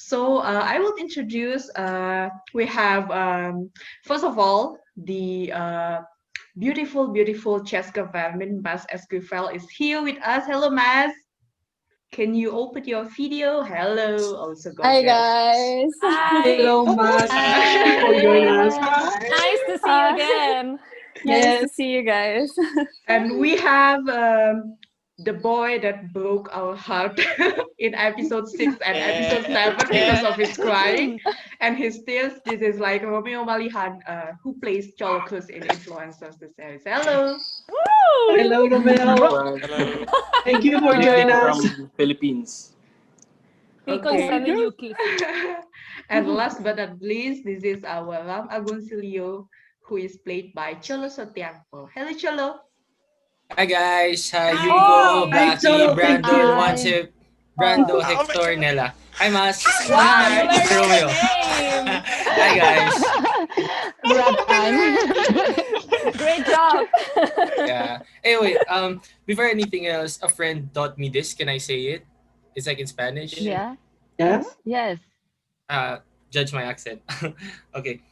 So I will introduce. We have first of all the beautiful, beautiful Cheska Vermin. Mas Esquivel is here with us. Hello, Mas. Can you open your video? Hello, also Hi gorgeous. guys. Hi. Hello, Mas. Thank you for joining Hi. us. Nice to see you Hi. again. Nice Yes. to see you guys. And we have the boy that broke our heart in episode 6 and episode 7 because of his crying. And his tears. This is like Romeo Malihan, who plays Cholocus in Influencers, the series. Hello. Woo! Hello, Romeo. Hello. Thank you for Greeting joining us. from Philippines. Pico Okay. is sending you kisses. And last but not least, this is our Ram Agoncillo, who is played by Cholo Sotiangpo. Hello, Cholo. Hi guys, hi Hi. Yumiko, Hi, Blackie, Cholo. Thank Brando, you. Wansip, Brando, Hector, Nella. Hi Mas. Wow, Hi. you learned all Romeo. the names. Hi guys. Grab on. Great job. Yeah. Anyway, before anything else, a friend taught me this. Can I say it? It's like in Spanish. Yeah. Yes. Yes. Judge my accent. Okay.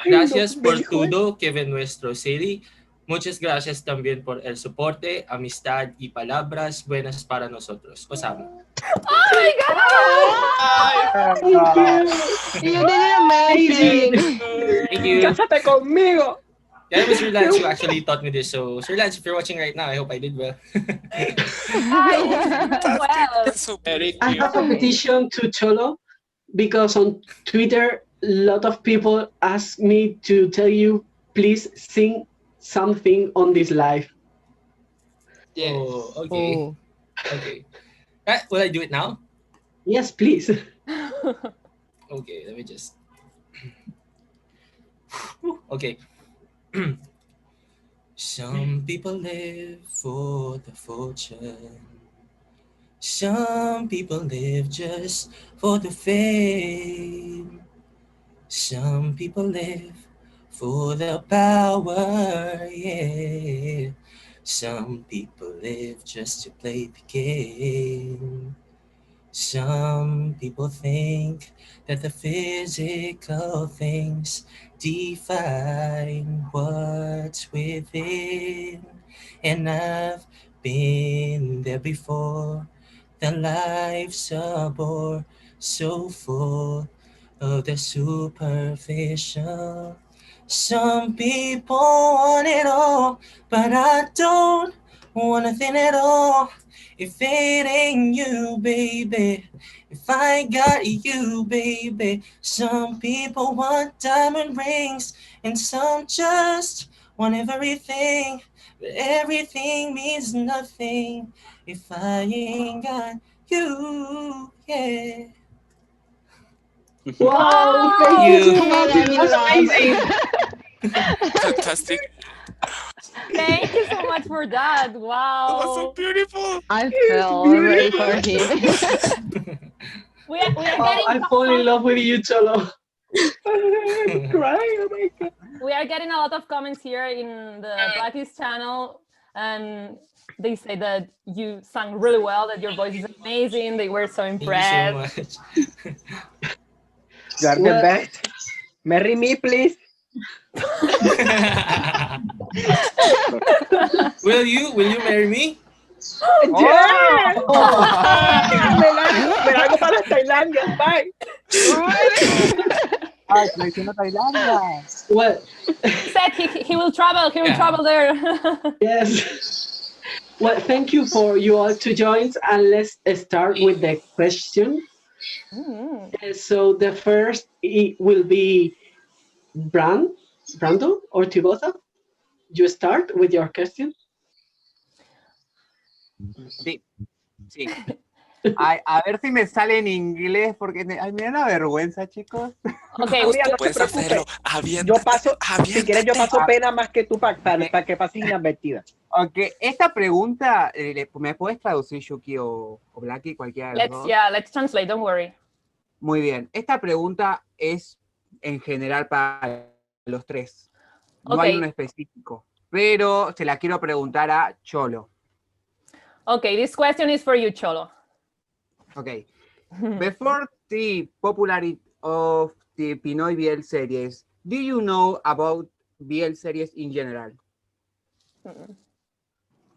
Ay, no, Gracias me por dijo eso. todo que ven nuestro serie. Muchas gracias también por el soporte, amistad y palabras buenas para nosotros. Os amo. Oh my god. Thank you. You didn't mention. Thank you. Cásate conmigo. Yeah, it was Sir Lance who actually taught me this. So, Sir Lance, if you're watching right now, I hope I did well. Well, That's so Eric, I have a petition to Cholo because on Twitter, a lot of people ask me to tell you, please sing something on this live. Oh, okay. Oh. Okay. Will I do it now? Yes, please. Okay, let me just. Okay. Some people live for the fortune. Some people live just for the fame. Some people live for the power, yeah. Some people live just to play the game. Some people think that the physical things define what's within. And I've been there before. The life's a bore, so full of the superficial. Some people want it all, but I don't want nothing at all. If it ain't you, baby, if I got you, baby. Some people want diamond rings, and some just want everything, but everything means nothing if I ain't got you, yeah. Wow, thank You. you. That we That was love. amazing. fantastic. thank you so much for that. That was so Wow. beautiful. I It's fell right beautiful. for him. We are Oh, getting I fall in love with you, Cholo. I'm crying. Oh my god. we are getting a lot of comments here in the Blackie's channel, and they say that you sang really well, that your voice is amazing. They were so Thank you so impressed. much. You are the Well- best. Marry me, please. Will you marry me? Yeah. Me largo para Tailandia. Bye. Ay, traicionó Tailandia. Well, He said he will travel. He will Yeah. travel there. yes. Well, thank you for you all to join, and let's start with the question. So the first will be Brando or Tibosa. You start with your question. Sí. Sí. Ay, a ver si me sale en inglés porque me da una vergüenza, chicos. Okay, Julia, no te Puedes preocupes. hacerlo. Yo Aviéntate. paso, si quieres, yo paso aviéntate. pena más que tú para que pases inadvertida. Ok, esta pregunta, ¿me puedes traducir, Yuki o Blackie, cualquiera de los dos? let's translate. Don't worry. Muy bien. Esta pregunta es en general para los tres. No Ok. hay uno específico. Pero se la quiero preguntar a Cholo. Okay, this question is for you, Cholo. Okay. Before the popularity of the Pinoy BL series. Do you know about BL series in general? Mm.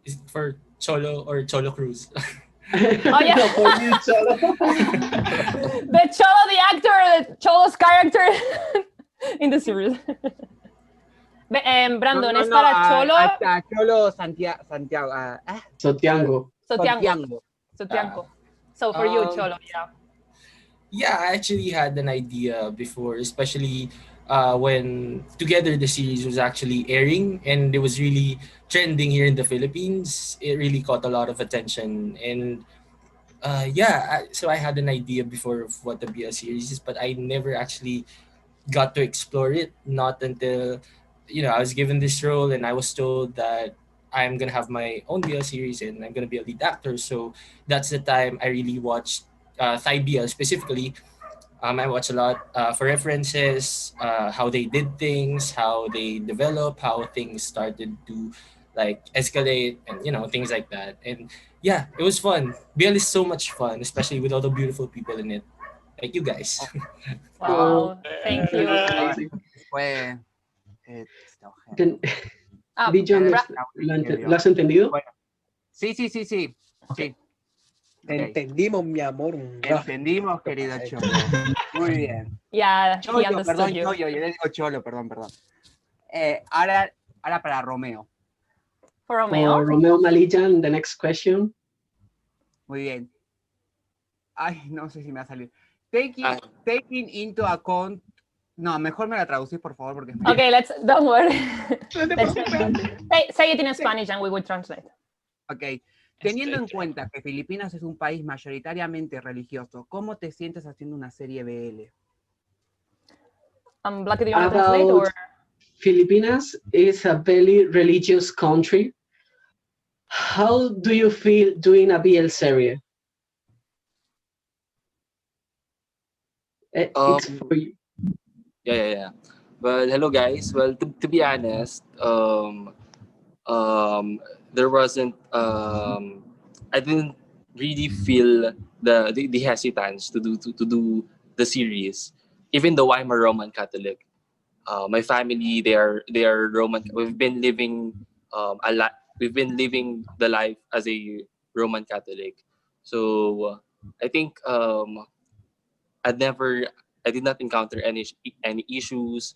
Is it for Cholo or Cholo Cruz? Oh yeah. No, for you, Cholo. The Cholo, the actor, Cholo's character in the series. No, Brandon, no, es no, para Cholo hasta Cholo Santiago, Sotiango. Sotiango. Santiago. Sotiango. So for you, um, Cholo, yeah. yeah, I actually had an idea before, especially when Together the series was actually airing and it was really trending here in the Philippines. It really caught a lot of attention. And so I had an idea before of what the BL series is, but I never actually got to explore it. Not until I was given this role and I was told that I'm gonna have my own BL series and I'm gonna be a lead actor. So that's the time I really watched Thai BL specifically. I watch a lot for references, how they did things, how they develop, how things started to like escalate, and things like that. And yeah, it was fun. BL is so much fun, especially with all the beautiful people in it, like you guys. Oh, Oh, Wow, thank that's you. amazing. fue Then, Ah, did you Bra- understand? ¿Lo has entendido? Bueno, sí, sí, sí, sí. Sí. Te Ok. entendimos, mi amor. Entendimos, querido Cholo. Muy bien. yeah, he Cholo, understood perdón, you. yo le digo Cholo, perdón, perdón. Ahora para Romeo. For For Romeo? Romeo Malijan, the next question. Muy bien. Ay, no sé si me va a salir. Ah, Taking into account. No, mejor me la traducís, por favor, porque es muy. Okay, don't worry. No te Let's preocupes. say it in Spanish and we will translate. Ok. Teniendo en cuenta que Filipinas es un país mayoritariamente religioso, ¿cómo te sientes haciendo una serie BL? Blackie, do you want to translate or? About Filipinas is a very religious country. How do you feel doing a BL series? It's um, for you. yeah. Well, hello guys. Well, to be honest, um, there wasn't I didn't really feel the hesitance to do the series, even though I'm a Roman Catholic. My family they are Roman. We've been living a lot. We've been living the life as a Roman Catholic. So I think I did not encounter any issues.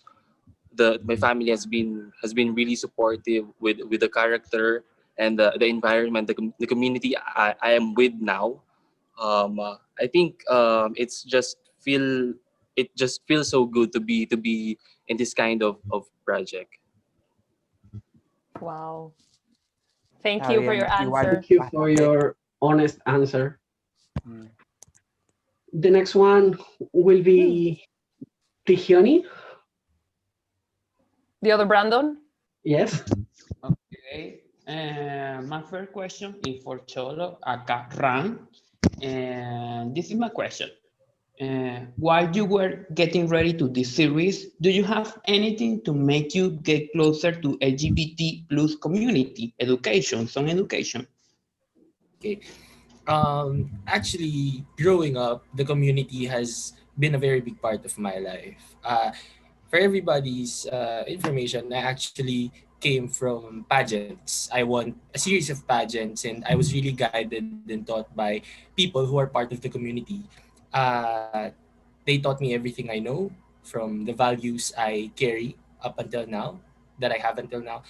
The My family has been really supportive with the character and the environment, the community I am with now. I think it just feels so good to be in this kind of project. Wow. Thank Está you for your bien, igual answer. Thank you for bastante. your honest answer. Mm. The next one will be Tigioni. The other Brandon? Yes. Okay. My first question is for Cholo Ran. And this is my question. While you were getting ready to this series, do you have anything to make you get closer to LGBT plus community education, some education? Okay. Actually, growing up, the community has been a very big part of my life. For everybody's information, I actually came from pageants. I won a series of pageants, and I was really guided and taught by people who are part of the community. Uh, they taught me everything I know, from the values I carry up until now, that I have until now.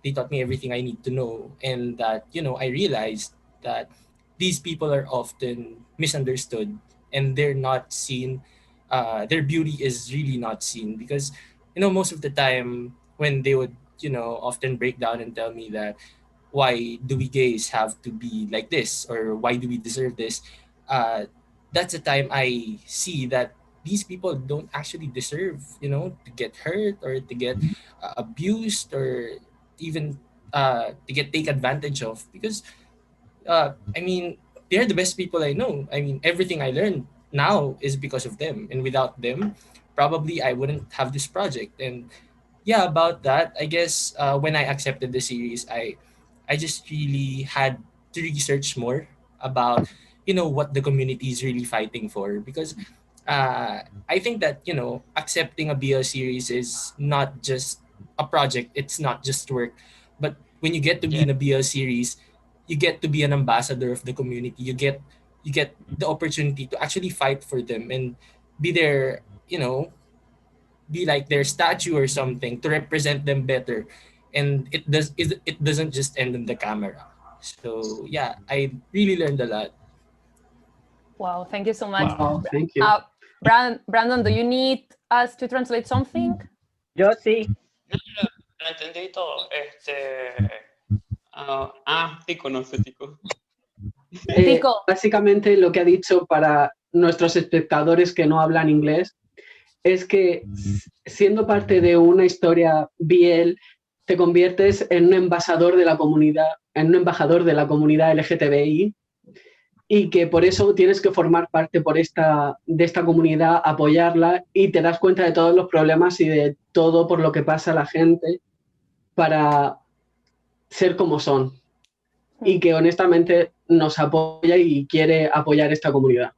They taught me everything I need to know, and that I realized that these people are often misunderstood, and they're not seen. Their beauty is really not seen, because most of the time when they would often break down and tell me that why do we gays have to be like this, or why do we deserve this, uh, that's the time I see that these people don't actually deserve to get hurt, or to get abused, or even to get take advantage of, because I mean, they're the best people I know. I mean, everything I learned now is because of them, and without them, probably I wouldn't have this project. And yeah, about that, I guess when I accepted the series, I just really had to research more about what the community is really fighting for, because I think that accepting a BL series is not just a project. It's not just work, but when you get to be Yeah. in a BL series, you get to be an ambassador of the community. You get the opportunity to actually fight for them and be there. Be like their statue or something to represent them better, and it doesn't just end in the camera. So yeah, I really learned a lot. Wow, thank you so much. Oh, thank you. Brandon, do you need us to translate something? Yo sí. No, lo entendí todo. Tico, no sé, Tico. Tico. Básicamente lo que ha dicho para nuestros espectadores que no hablan inglés es que siendo parte de una historia BL te conviertes en un embajador de la comunidad, LGTBI, y que por eso tienes que formar parte de esta comunidad, apoyarla, y te das cuenta de todos los problemas y de todo por lo que pasa la gente para ser como son, y que honestamente nos apoya y quiere apoyar esta comunidad.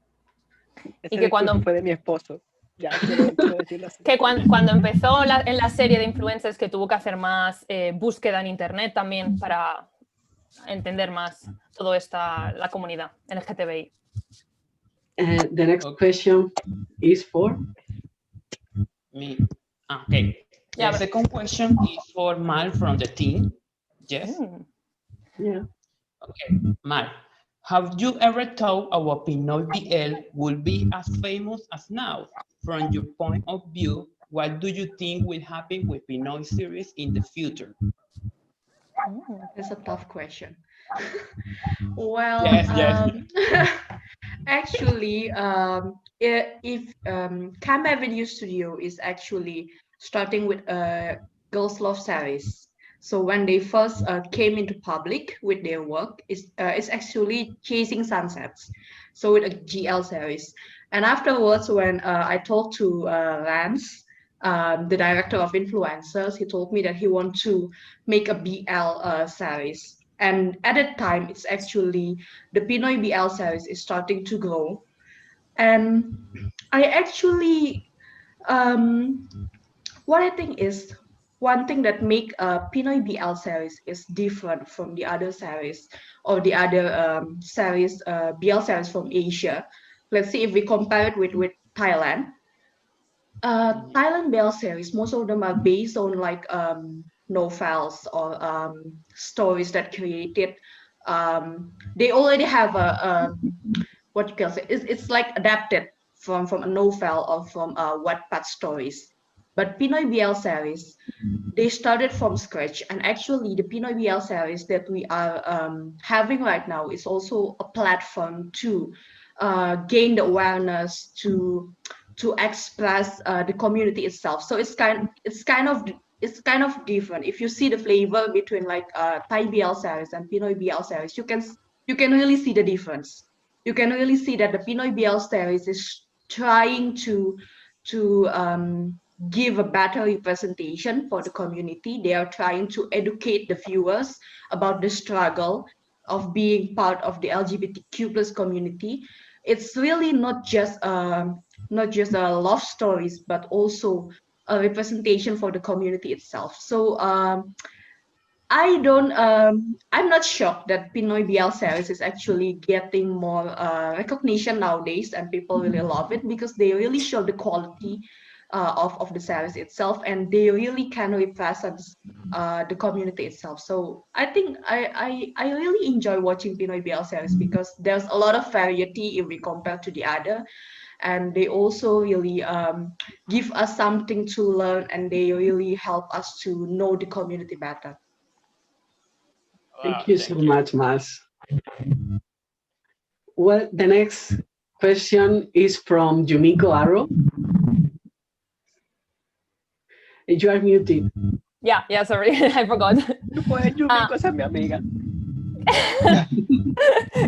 Y que cuando fue de mi esposo. Ya, quiero decirlo así. Que cuando empezó en la serie de influencers, que tuvo que hacer más búsqueda en internet también para entender más toda la comunidad LGTBI. The next question is for Me. Okay. Yeah, The second question is for Mal from the team. Yes. yeah. Okay, Mal. Have you ever thought our Pinoy BL will be as famous as now? From your point of view, what do you think will happen with Pinoy series in the future? It's a tough question. Well, Yes. actually, if Cam Avenue Studio is actually starting with a girls' love series. So when they first came into public with their work, it's actually Chasing Sunsets. So with a GL series, and afterwards, when I talked to Lance, the director of influencers, he told me that he wants to make a BL series. And at that time, it's actually the Pinoy BL series is starting to grow. And I actually, what I think is one thing that make a Pinoy BL series is different from the other series or the other series, BL series from Asia. Let's see if we compare it with Thailand. Thailand BL series, most of them are based on like novels or stories that created. They already have a what you can say. It's like adapted from a novel or from Wattpad stories. But Pinoy BL series, they started from scratch, and actually the Pinoy BL series that we are having right now is also a platform to gain the awareness to express the community itself. So it's kind of different. If you see the flavor between like Thai BL series and Pinoy BL series, you can really see the difference. You can really see that the Pinoy BL series is trying to give a better representation for the community. They are trying to educate the viewers about the struggle of being part of the LGBTQ plus community. It's really not just love stories, but also a representation for the community itself. So I'm not shocked that Pinoy BL series is actually getting more recognition nowadays, and people really love it because they really show the quality of the series itself, and they really can represent the community itself. So I think I really enjoy watching Pinoy BL series because there's a lot of variety if we compare to the other, and they also really give us something to learn, and they really help us to know the community better. Thank you so much, Mas. Well, the next question is from Yumiko Arrow. You are muted. Yeah, sorry, I forgot. Pues Yumiko, esa es mi amiga.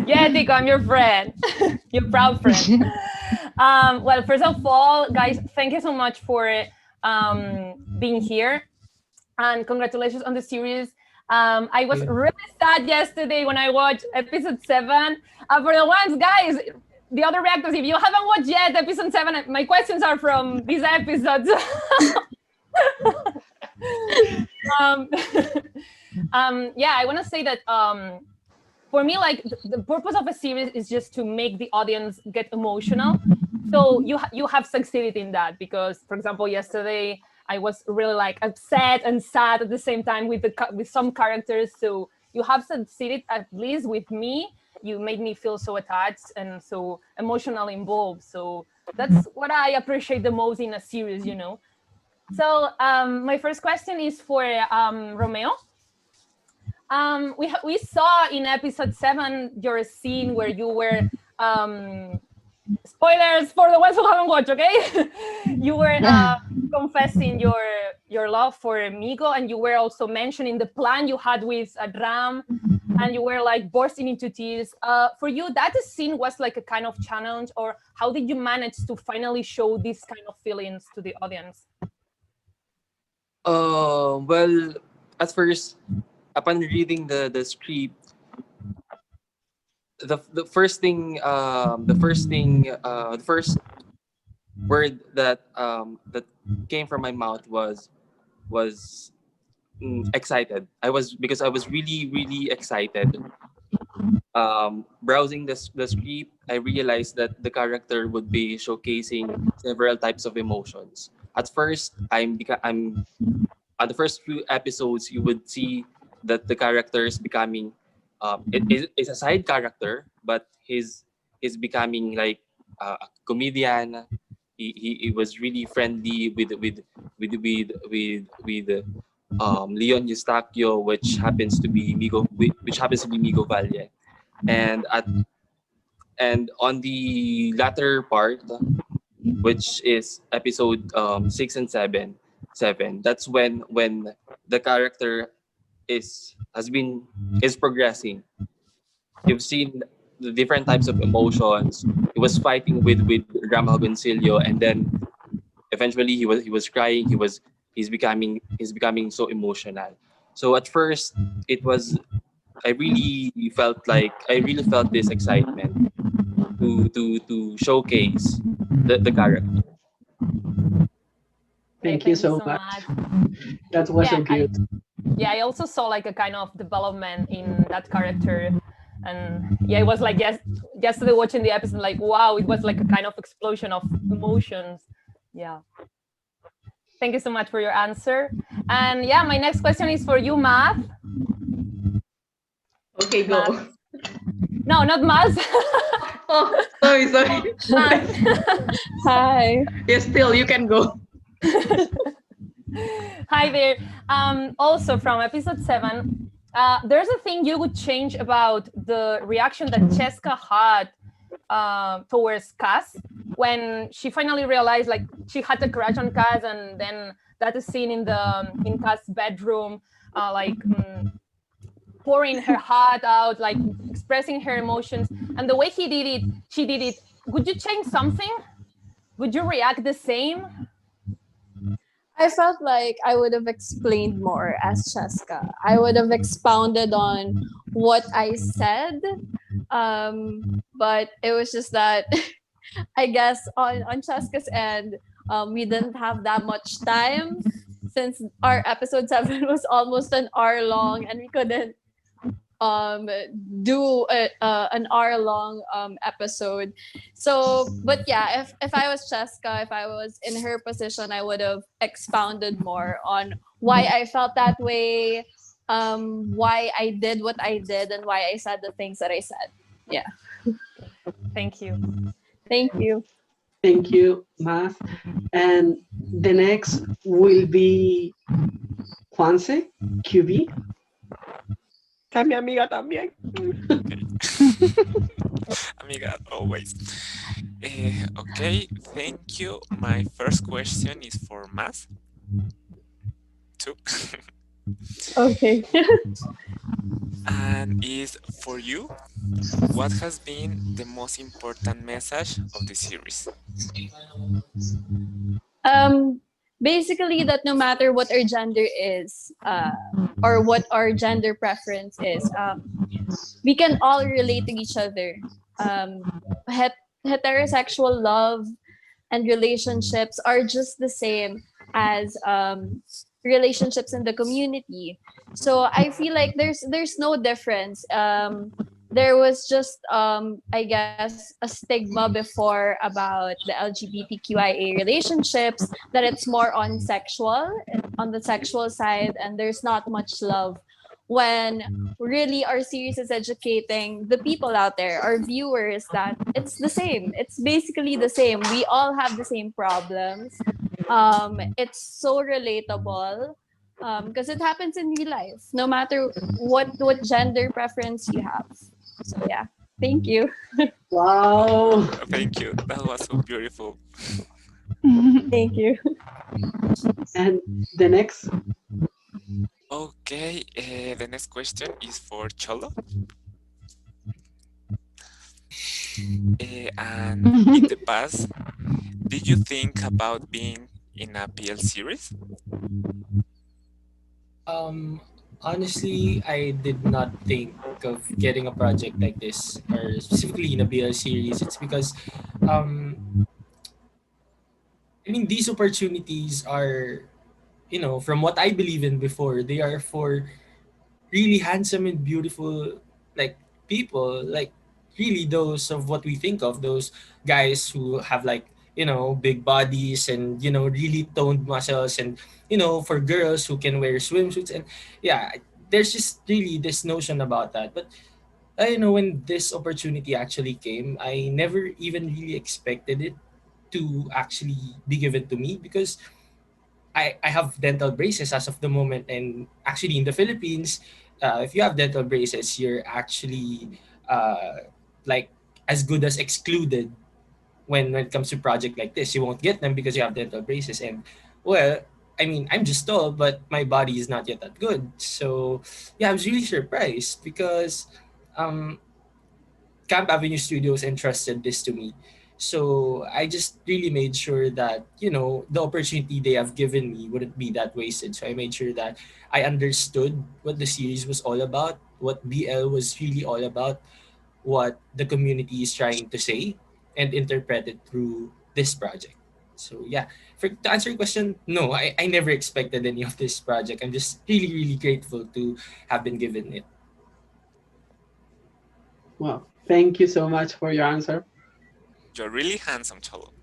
Yeah, Tico, I'm your friend, your proud friend. Well, first of all, guys, thank you so much for being here, and congratulations on the series. I was really sad yesterday when I watched episode 7. For the ones, guys, the other reactors, if you haven't watched yet episode 7, my questions are from these episodes. Yeah, I want to say that for me, like the purpose of a series is just to make the audience get emotional. So you have succeeded in that, because, for example, yesterday I was really like upset and sad at the same time with some characters. So you have succeeded, at least with me. You made me feel so attached and so emotionally involved. So that's what I appreciate the most in a series, you know. So my first question is for Romeo. We saw in episode 7 your scene where you were spoilers for the ones who haven't watched, okay? You were confessing your love for Migo, and you were also mentioning the plan you had with Ram, and you were like bursting into tears. For you, that scene was like a kind of challenge, or how did you manage to finally show these kind of feelings to the audience? Well, at first, upon reading the script, the first word that that came from my mouth was excited. Because I was really excited. Browsing the script, I realized that the character would be showcasing several types of emotions. At first, I'm on the first few episodes, you would see that the character is becoming is a side character, but he's becoming like a comedian. He was really friendly with Leon Eustaquio, which happens to be Migo Valle, and on the latter part, which is episode 6 and 7, that's when the character is progressing. You've seen the different types of emotions. He was fighting with Ram Agoncillo, and then eventually he was crying. He's becoming so emotional. So at first, it was I really felt this excitement to showcase the character. Thank you so much. That was so cute. I also saw like a kind of development in that character, and it was like yesterday watching the episode, like wow, it was like a kind of explosion of emotions. Yeah. Thank you so much for your answer. And my next question is for you, Math. Okay, go. Math. No, not Math. Oh, sorry. Math. Hi. Yes, still you can go. Hi there. Also from episode 7, there's a thing you would change about the reaction that Cheska had towards Cass when she finally realized like she had a crush on Cass, and then that scene in Cass' bedroom, pouring her heart out, like expressing her emotions, and the way she did it. Would you change something? Would you react the same? I felt like I would have explained more as Cheska. I would have expounded on what I said. But it was just that I guess on Cheska's end, we didn't have that much time since our episode 7 was almost an hour long, and we couldn't do an hour long episode. So but yeah, if I was Cheska, if I was in her position, I would have expounded more on why I felt that way, why I did what I did, and why I said the things that I said. Yeah. Thank you. Thank you. Thank you, Math. And the next will be Juanse, QB. Está mi amiga también. Amiga, always. Okay, thank you. My first question is for Math. 2. Okay. And is for you, what has been the most important message of the series? Basically that no matter what our gender is, or what our gender preference is, we can all relate to each other. heterosexual love and relationships are just the same as relationships in the community. So I feel like there's no difference. There was just I guess a stigma before about the LGBTQIA relationships, that it's more on the sexual side, and there's not much love, when really our series is educating the people out there, our viewers, that it's the same. It's basically the same. We all have the same problems. It's so relatable because it happens in real life, no matter what gender preference you have. So yeah, thank you. Wow. Thank you. That was so beautiful. Thank you. And the next, Okay, the next question is for Cholo. And in the past, did you think about being in a BL series? Um, Honestly, I did not think of getting a project like this, or specifically in a BL series. It's because, um, I mean, these opportunities are, from what I believe in before, they are for really handsome and beautiful, like, people, like, really those of what we think of, those guys who have, like, big bodies, and really toned muscles, and for girls who can wear swimsuits. And yeah, there's just really this notion about that. But when this opportunity actually came, I never even really expected it to actually be given to me, because I have dental braces as of the moment. And actually, in the Philippines, if you have dental braces, you're actually like as good as excluded when it comes to project like this. You won't get them because you have dental braces. And well, I mean, I'm just tall, but my body is not yet that good. So yeah, I was really surprised because um, Camp Avenue Studios entrusted this to me. So I just really made sure that, the opportunity they have given me wouldn't be that wasted. So I made sure that I understood what the series was all about, what BL was really all about, what the community is trying to say, and interpret it through this project. So yeah, to answer your question, no, I never expected any of this project. I'm just really, really grateful to have been given it. well, thank you so much for your answer. You're really handsome, Cholo.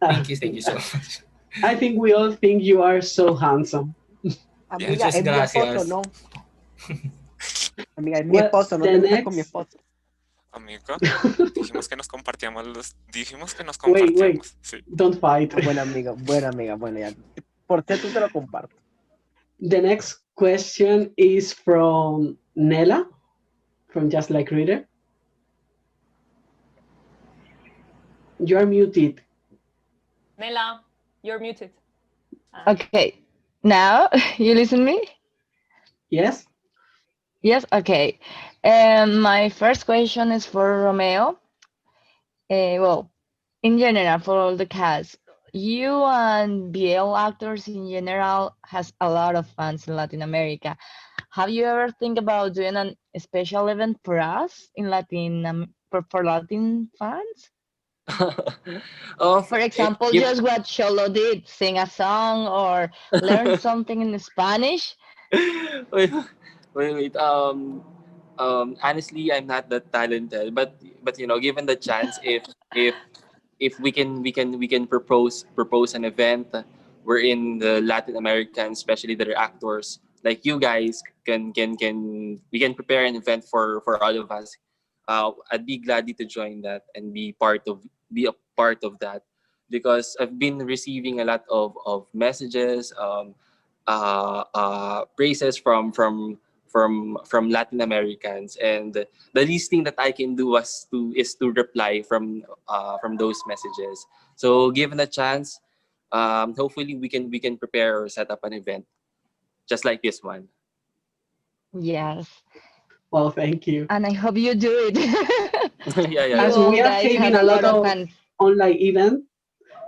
Uh, Thank you so much. I think we all think you are so handsome. Amiga, Muchas es mi esposo, gracias. ¿no? Amiga, es mi Well, esposo, no the te metas con mi next, esposo. Amigo, dijimos que nos wait, compartíamos, sí. don't fight. Buena amiga, bueno, ya. Por cierto, te lo comparto. The next question is from Nela, from Just Like Reader. You are muted. Nela, you're muted. Okay, now you listen me? Yes? Yes, okay. My first question is for Romeo. Well, in general, for all the cast, you and BL actors in general has a lot of fans in Latin America. Have you ever think about doing a special event for us in Latin for Latin fans? Oh, For example, if just what Cholo did, sing a song or learn something in Spanish. wait, wait. Honestly, I'm not that talented, but given the chance, if we can propose an event wherein the Latin Americans, especially the actors like you guys, can we can prepare an event for all of us. I'd be glad to join that and be a part of that, because I've been receiving a lot of messages, praises from Latin Americans, and the least thing that I can do is to reply from those messages. So given a chance, hopefully we can prepare or set up an event just like this one. Yes, Well, thank you. and I hope you do it. Yeah, yeah, You As yeah. all we are guys having have a a lot lot of of fans. online events,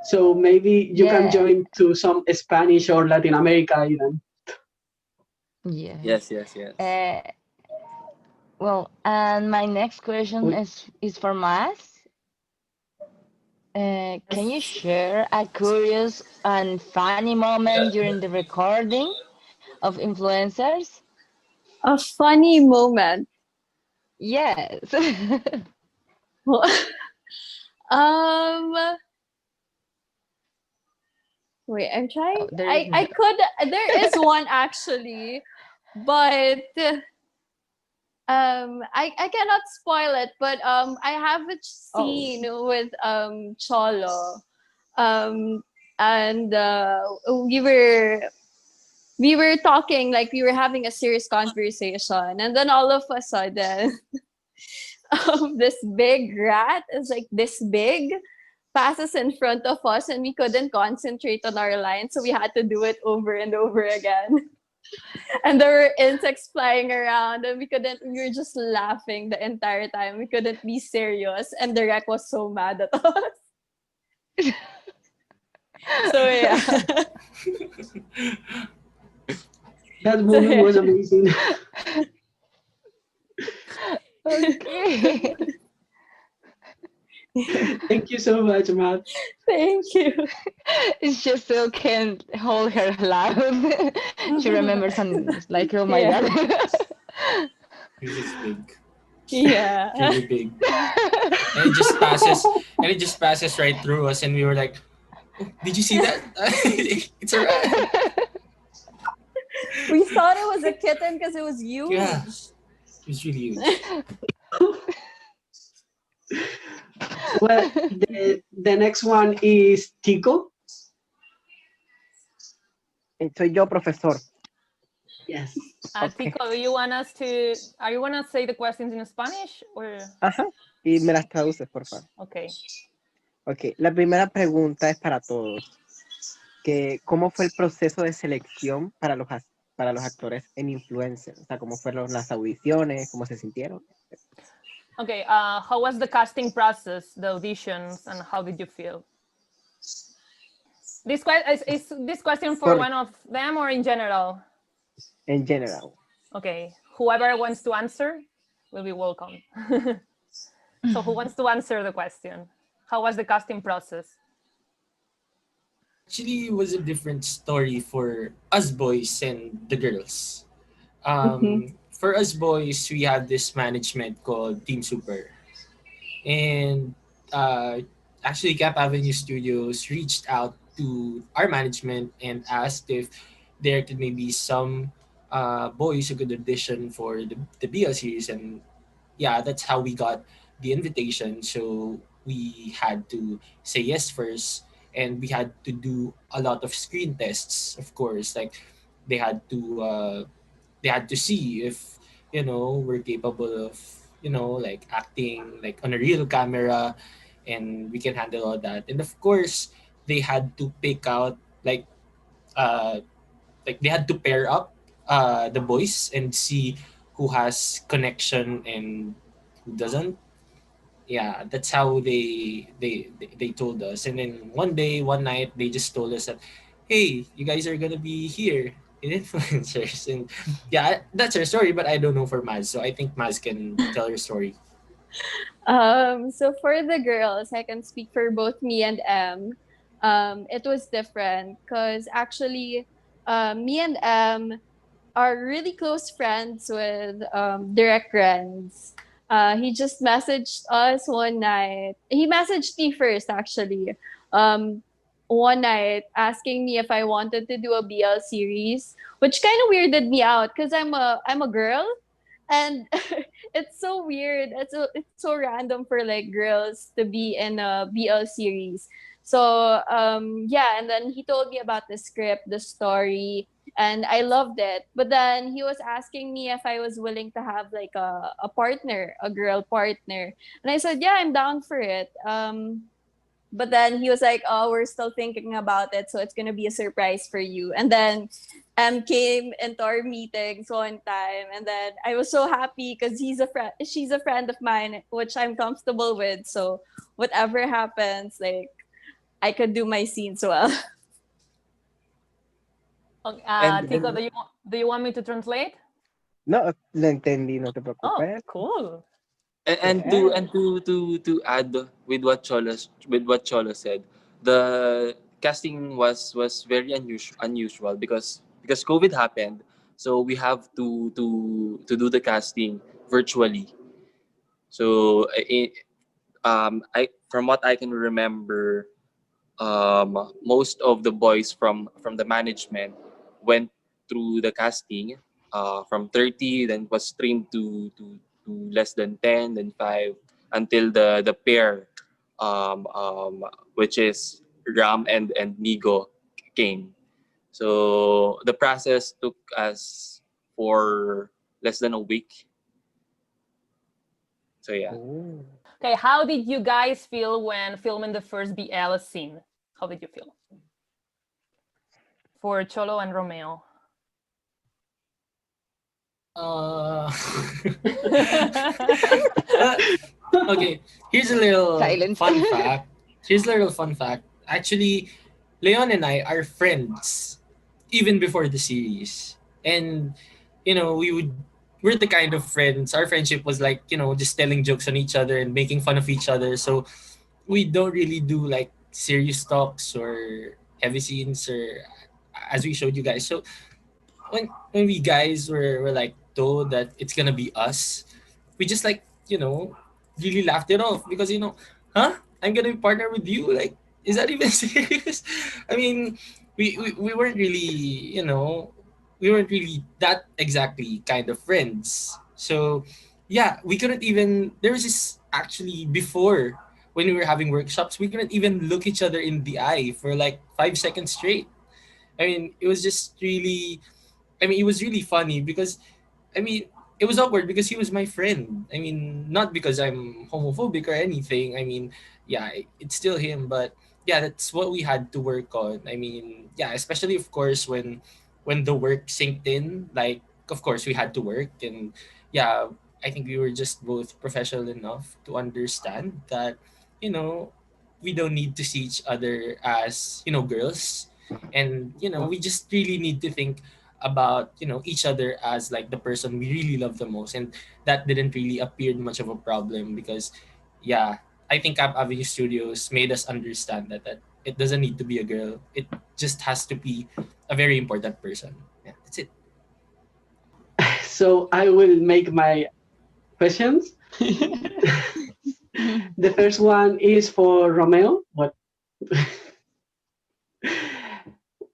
so maybe you can Yeah, join to some Spanish or Latin America event. yes. Yes, yes, yes. Uh, well, and my next question Wait, is for Mas. Can you share a curious and funny moment during the recording of influencers? A funny moment. Yes. um Wait, I'm trying. Oh, there is I could. There is one actually, but I cannot spoil it. But I have a oh. scene with Cholo, um, and we were talking like we were having a serious conversation, and then all of a sudden, this big rat is like this big passes in front of us and we couldn't concentrate on our line, so we had to do it over and over again. And there were insects flying around and we were just laughing the entire time. We couldn't be serious and the rec was so mad at us. So yeah. That moment was amazing. Okay. Thank you so much, Matt. Thank you. It's just so can't hold her laugh. She remembers and it's like, oh my Yeah. god. It's just big. Yeah. Really big. And it just passes right through us and we were like, oh, did you see that? It's a rat. We thought it was a kitten because it was huge. Yeah. It was really huge. Well, the next one is Tico. Soy yo, profesor. Yes. Okay. Tico, are you want to say the questions in Spanish or? Ajá. Y me las traduces, por favor. Okay. Ok, la primera pregunta es para todos. ¿Cómo fue el proceso de selección para los actores en Influencer? O sea, ¿cómo fueron las audiciones? ¿Cómo se sintieron? Okay. How was the casting process, the auditions, and how did you feel? Is this question for one of them or in general? En general. Okay. Whoever wants to answer will be welcome. So who wants to answer the question? How was the casting process? Actually, it was a different story for us boys and the girls. For us boys, we had this management called Team Super. And actually, Cap Avenue Studios reached out to our management and asked if there could maybe some boys who could audition for the BL series. And yeah, that's how we got the invitation. So we had to say yes first, and we had to do a lot of screen tests, of course. Like they had to see if we're capable of like acting like on a real camera, and we can handle all that. And of course, they had to pick out uh they had to pair up the boys and see who has connection and who doesn't. Yeah, that's how they told us. And then one night they just told us that, hey, you guys are gonna be here in Influencers. And yeah, that's her story, but I don't know for Maz, so I think Maz can tell her story. So for the girls, I can speak for both me and M. It was different because actually, me and M are really close friends with direct friends. He just messaged us one night. He messaged me first, actually. Um, One night asking me if I wanted to do a BL series, which kind of weirded me out because I'm a girl, and it's so weird. It's so random for like girls to be in a BL series. So yeah, and then he told me about the script, the story, and I loved it. But then he was asking me if I was willing to have like a partner, a girl partner, and I said yeah, I'm down for it. But then he was like, "Oh, we're still thinking about it, so it's gonna be a surprise for you." And then came into our meetings one time, and then I was so happy because she's a friend of mine, which I'm comfortable with. So whatever happens, like I could do my scenes well. Okay, And Tico, do you want me to translate? No, lo entendí, no te Oh, preocupes. cool. And to add with what Cholo said, the casting was very unusual because COVID happened, so we have to do the casting virtually. So I from what I can remember, most of the boys from the management went through the casting, from 30, then was streamed to less than 10, then 5, until the pair, which is Ram and Nigo, came. So the process took us for less than a week. So yeah. Oh. Okay, how did you guys feel when filming the first BL scene? How did you feel? For Cholo and Romeo. Uh, uh, okay, here's a little Silence. fun fact. Here's a little fun fact. Actually, Leon and I are friends even before the series. And we're the kind of friends. Our friendship was like, just telling jokes on each other and making fun of each other. So we don't really do like serious talks or heavy scenes or as we showed you guys. So when we guys were like told that it's gonna be us, we just like really laughed it off because huh? I'm gonna be partner with you. Like, is that even serious? I mean, we weren't really we weren't really that exactly kind of friends. So yeah, we couldn't even. There was this actually before when we were having workshops, we couldn't even look each other in the eye for like 5 seconds straight. I mean, it was just really it was really funny because, I mean, it was awkward because he was my friend. I mean, not because I'm homophobic or anything. I mean, yeah, it's still him, but yeah, that's what we had to work on. I mean, yeah, especially of course when the work synced in, like of course we had to work and yeah, I think we were just both professional enough to understand that, you know, we don't need to see each other as, girls. And, we just really need to think about each other as like the person we really love the most, and that didn't really appear much of a problem because yeah, I think Camp Avenue Studios made us understand that it doesn't need to be a girl, it just has to be a very important person. Yeah, that's it. So I will make my questions. The first one is for Romeo.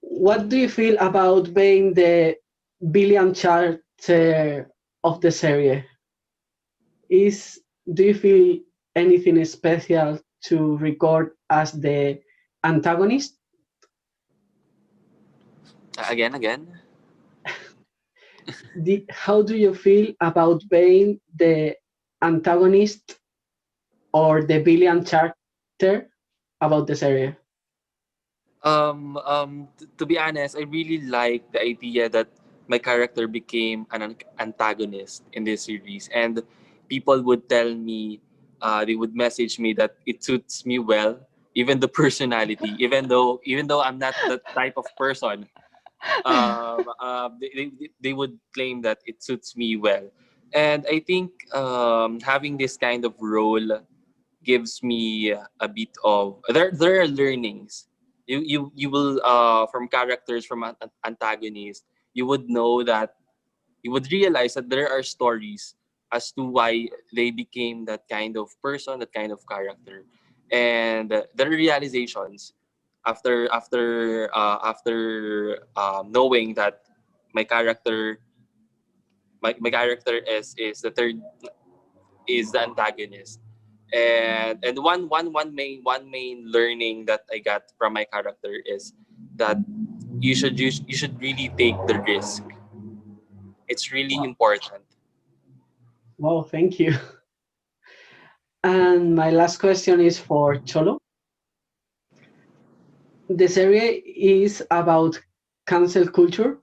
What do you feel about being the billion character of the series? Is Do you feel anything special to record as the antagonist? Again. How do you feel about being the antagonist or the villain character about the series? To be honest, I really like the idea that my character became an antagonist in this series, and people would tell me, they would message me that it suits me well, even the personality, even though I'm not that type of person. They would claim that it suits me well, and I think having this kind of role gives me a bit of there are learnings. You will, from characters, from antagonists, you would know that you would realize that there are stories as to why they became that kind of person, that kind of character, and there are realizations after knowing that my character my character is the third is the antagonist. And one main learning that I got from my character is that you should really take the risk. It's really Wow, important. wow, thank you. And my last question is for Cholo. The series is about cancel culture,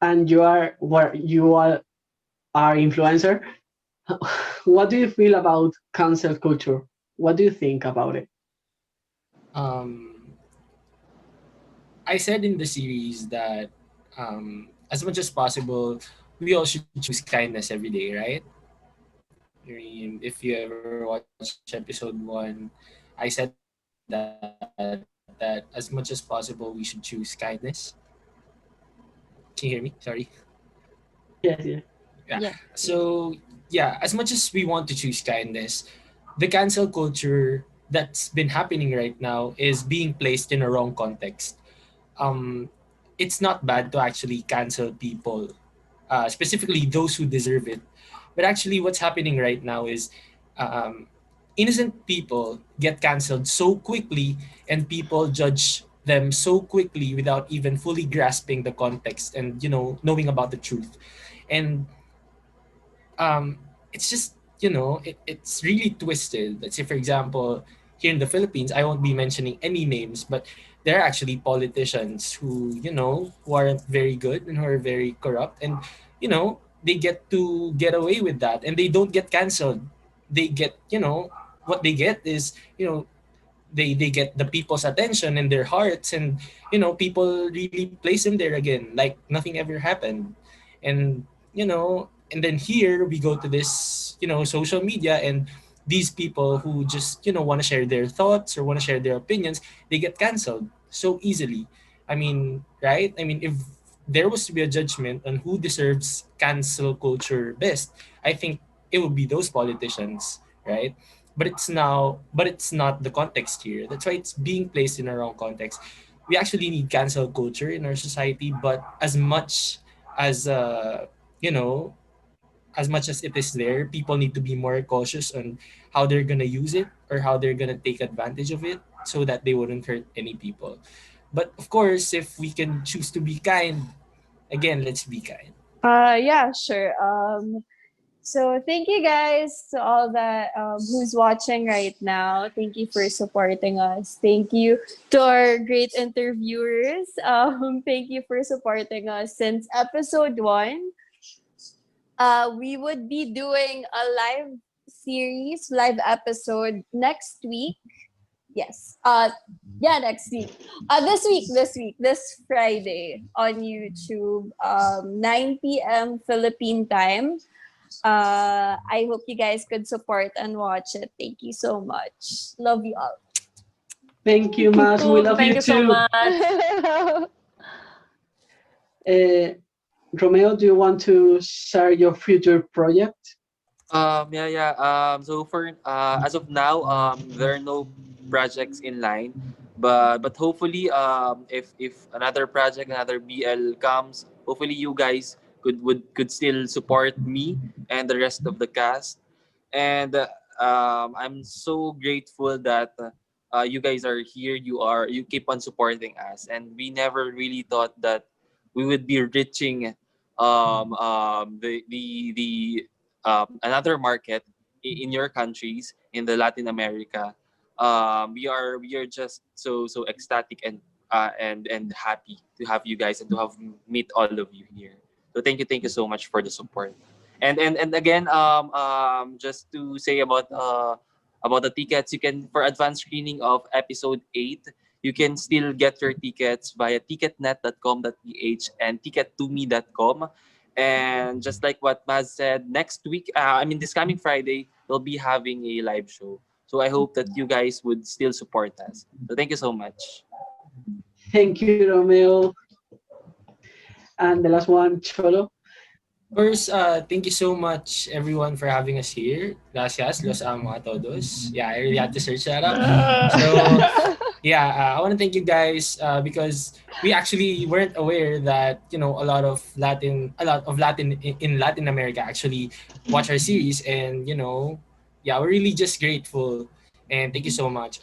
and you are influencer. What do you feel about cancel culture? What do you think about it? um I said in the series that as much as possible we all should choose kindness every day, right? I mean, if you ever watch episode one, I said that as much as possible we should choose kindness. Can you hear me? Sorry. Yes, yes. Yeah. Yeah. So yeah, as much as we want to choose kindness, the cancel culture that's been happening right now is being placed in a wrong context. Um, it's not bad to actually cancel people, specifically those who deserve it. But actually, what's happening right now is um, innocent people get canceled so quickly, and people judge them so quickly without even fully grasping the context and knowing about the truth. And um, it's just it's really twisted. Let's say, for example, here in the Philippines, I won't be mentioning any names, but there are actually politicians who aren't very good and who are very corrupt, and they get to get away with that, and they don't get canceled. They get what they get is they get the people's attention and their hearts, and people really place them there again like nothing ever happened. And and then here we go to this social media, and these people who just want to share their thoughts or want to share their opinions, they get canceled so easily. I mean, right? I mean, if there was to be a judgment on who deserves cancel culture best, I think it would be those politicians, right? But it's not the context here. That's why it's being placed in a wrong context. We actually need cancel culture in our society, but as much as you know as much as it is there, people need to be more cautious on how they're gonna use it or how they're gonna take advantage of it, so that they wouldn't hurt any people. But of course, if we can choose to be kind, again, let's be kind. Yeah, sure. So thank you guys to all that who's watching right now. Thank you for supporting us. Thank you to our great interviewers. Thank you for supporting us since episode one. We would be doing a live episode next week. Yes. Yeah, next week. This Friday on YouTube, 9 p.m. Philippine time. I hope you guys could support and watch it. Thank you so much. Love you all. Thank you, Mas. We love Thank you you so too. much. Uh, Romeo, do you want to share your future project? Yeah. So for as of now, there are no projects in line, but hopefully, if another project, another BL comes, hopefully you guys could still support me and the rest of the cast. And I'm so grateful that you guys are here. You keep on supporting us, and we never really thought that we would be reaching the another market in your countries in the Latin America. We are just so ecstatic and happy to have you guys and to have meet all of you here. So thank you so much for the support. And again, just to say about the tickets, you can for advanced screening of episode 8. You can still get your tickets via ticketnet.com.ph and tickettome.com. And just like what Maz said, next week, this coming Friday, we'll be having a live show. So I hope that you guys would still support us. So thank you so much. Thank you, Romeo. And the last one, Cholo. Of course, thank you so much everyone for having us here. Gracias, los amo a todos. Yeah, I really had to search that up. So, yeah, I want to thank you guys because we actually weren't aware that a lot of Latin in Latin America actually watch our series, and yeah, we're really just grateful and thank you so much.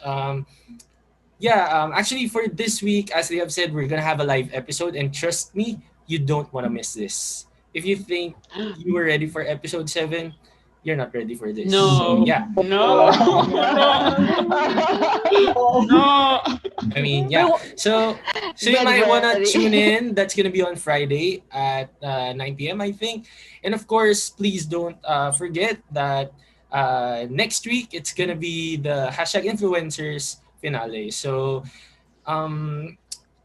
Yeah, actually for this week, as they have said, we're gonna have a live episode, and trust me, you don't want to miss this. If you think you were ready for episode 7, you're not ready for this. So No, yeah, no, no, no. I mean, yeah. So you Get might wanna ready. tune in. That's gonna be on Friday at 9 p.m. I think. And of course, please don't forget that next week it's gonna be the #influencers finale. So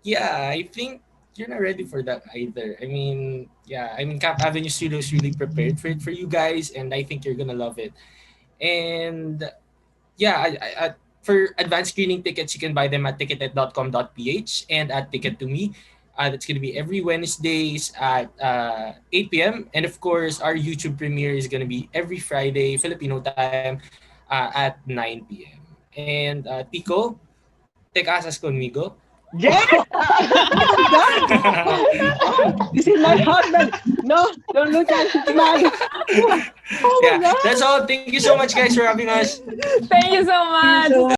yeah, I think you're not ready for that either. I mean, yeah, I mean, Cap Avenue Studios really prepared for it for you guys, and I think you're gonna love it. And yeah, for advanced screening tickets, you can buy them at ticketed.com.ph and at Ticket to Me. That's going to be every Wednesdays at 8 p.m. And of course, our YouTube premiere is going to be every Friday, Filipino time, at 9 p.m. And Tico, te casas conmigo? Yes! Oh my God! This is my husband! No, don't look at his smile! Oh my Yeah, God! that's all. Thank you so much, guys, for having us. Thank you so much. so